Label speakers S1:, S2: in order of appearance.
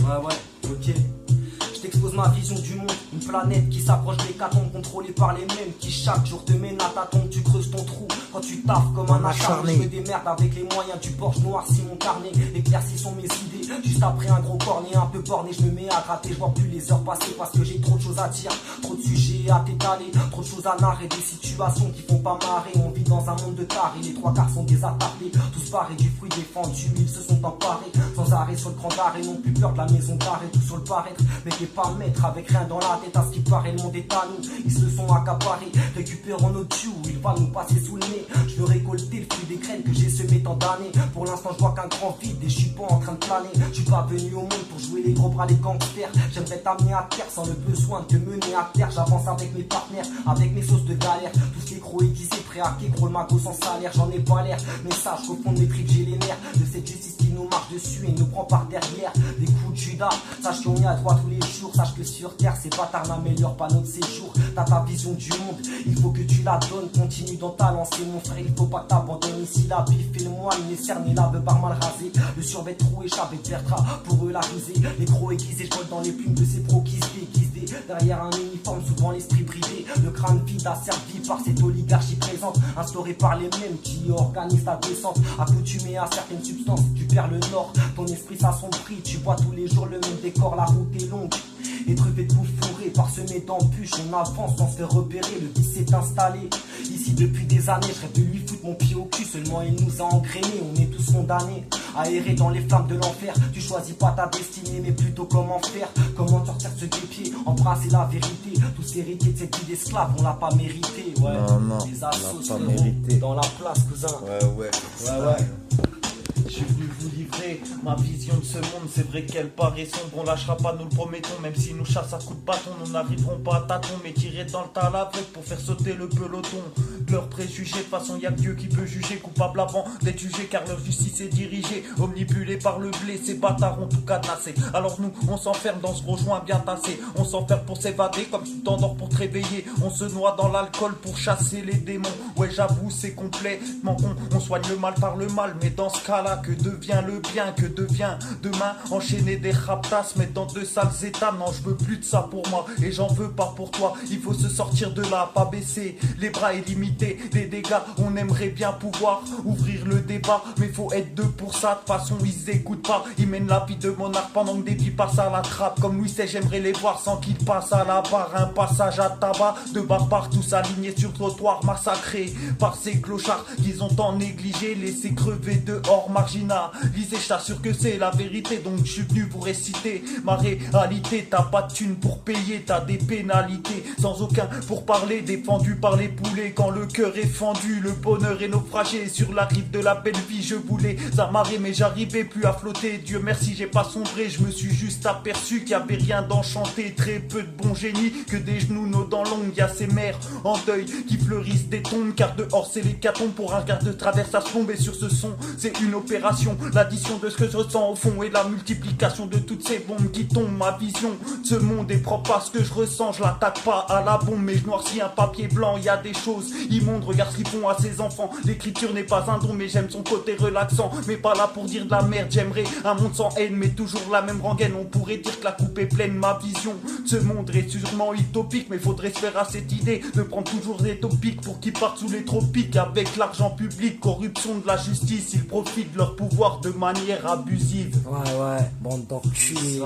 S1: Ouais, ok. Je t'expose ma vision du monde, une planète qui s'approche des l'hécatombe, contrôlée par les mêmes qui chaque jour te mènent à ta tombe. Tu creuses ton trou quand tu taffes comme un acharné. Je me démerde avec les moyens du Porsche, noircis mon carnet, éclaircis sont mes idées. Juste après un gros cornet un peu borné, je me mets à gratter, je vois plus les heures passer parce que j'ai trop de choses à dire, trop de sujets à t'étaler, trop de choses à narrer, des situations qui font pas marrer. On vit dans un monde de tarés, les trois quarts sont des attardés, tous parés du fruit défendu, ils se sont emparés, sans arrêt sur le grand d'arrêt, n'ont plus peur de la maison d'arrêt, tout sur le paraître, mais t'es pas maître avec rien dans la tête. À ce qui paraît, le monde est à nous, ils se sont accaparés, récupérant notre tuyau, il va nous passer sous le nez. Je veux récolter le fruit des graines que j'ai semées tant d'années. Pour l'instant, je vois qu'un grand vide et je suis pas en train de planer. Je suis pas venu au monde pour jouer les gros bras, les gangsters. J'aimerais t'amener à terre sans le besoin de te mener à terre. J'avance avec mes partenaires, avec mes sauces de galère. Tous les gros aiguisés, prêts à kékro le magot sans salaire. J'en ai pas l'air, mais sache qu'au fond de mes tripes, j'ai les nerfs de cette justice qui nous marche dessus et nous prend par derrière. Des coups de Judas, sache qu'on y a droit tous les jours. Sache que sur terre, ces bâtards n'améliorent pas notre séjour. T'as ta vision du monde, il faut que tu la donnes. Continue dans ta lancée, mon frère, il faut pas que t'abandonnes. Ici, la bif et le moine, les cernes et la beuh par mal rasé. Le survêt trou échappé de Vertra, pour eux la rusée. Les gros aiguisés, je vole dans les plumes de ces pros qui se déguisent. Derrière un uniforme, souvent l'esprit bridé. Le crâne vide asservi par cette oligarchie présente, instaurée par les mêmes qui organisent ta descente. Accoutumé à certaines substances, tu perds le nord. Ton esprit s'assombrit, tu vois tous les jours le même décor. La route est longue et truffé de coups fourrés, parsemé d'embûches. On avance sans se faire repérer, le vice s'est installé ici depuis des années. Je rêve de lui foutre mon pied au cul, seulement il nous a engrainés. On est tous condamnés à errer dans les flammes de l'enfer. Tu choisis pas ta destinée, mais plutôt comment faire. Comment sortir de ce guépier, embrasser la vérité. Tous héritiers de cette vie d'esclave, on l'a pas mérité. Ouais,
S2: non,
S1: les assos,
S2: on l'a pas mérité.
S1: dans la place, cousin.
S2: Ouais.
S3: Je suis venu vous livrer ma vision de ce monde. C'est vrai qu'elle paraît sombre, on lâchera pas, nous le promettons. Même si nous chassent à coups de bâton, nous n'arriverons pas à tâtons, mais tirer dans le tas à l'aveugle pour faire sauter le peloton. De leurs préjugés, de toute façon y'a que Dieu qui peut juger. Coupable avant d'être jugé, car leur justice est dirigée. Omnibulés par le blé, ces bâtards ont tout cadenassé. Alors nous, on s'enferme dans ce gros joint bien tassé. On s'enferme pour s'évader, comme tu t'endors pour te réveiller. On se noie dans l'alcool pour chasser les démons. Ouais, j'avoue, c'est complètement con. On soigne le mal par le mal, mais dans ce cas-là, que devient le bien, que devient demain? Enchaîner des raptas, mettre dans de sales états. Non, je veux plus de ça pour moi et j'en veux pas pour toi. Il faut se sortir de là, pas baisser les bras et limiter les dégâts. On aimerait bien pouvoir ouvrir le débat, mais faut être deux pour ça. De toute façon, ils écoutent pas. Ils mènent la vie de monarque pendant que des vies passent à la trappe. Comme Louis XVI, j'aimerais les voir sans qu'ils passent à la barre. Un passage à tabac de barbares, tous alignés sur le trottoir, massacrés par ces clochards qu'ils ont tant négligé, laissés crever dehors. Marginalisé, je t'assure que c'est la vérité, donc je suis venu vous réciter ma réalité. T'as pas de thunes pour payer, t'as des pénalités sans aucun pour parler, défendu par les poulets. Quand le cœur est fendu, le bonheur est naufragé. Sur la rive de la belle vie, je voulais amarrer, mais j'arrivais plus à flotter. Dieu merci, j'ai pas sombré, je me suis juste aperçu qu'il y avait rien d'enchanté. Très peu de bons génies, que des genoux, nos dents longues. Y'a ces mères en deuil qui fleurissent des tombes, car dehors c'est l'hécatombe. Pour un regard de travers, ça se tombe, et sur ce son, c'est une opération. L'addition de ce que je ressens au fond et la multiplication de toutes ces bombes qui tombent. Ma vision de ce monde est propre à ce que je ressens. Je l'attaque pas à la bombe, mais je noircis un papier blanc. Y a des choses immondes, regarde ce qu'ils font à ces enfants. L'écriture n'est pas un don, mais j'aime son côté relaxant. Mais pas là pour dire de la merde, j'aimerais un monde sans haine, mais toujours la même rengaine. On pourrait dire que la coupe est pleine. Ma vision de ce monde est sûrement utopique, mais faudrait se faire à cette idée de prendre toujours des topiques pour qu'ils partent sous les tropiques. Avec l'argent public, corruption de la justice, ils profitent de leur pouvoir de manière abusive.
S1: Ouais, bande d'enculés.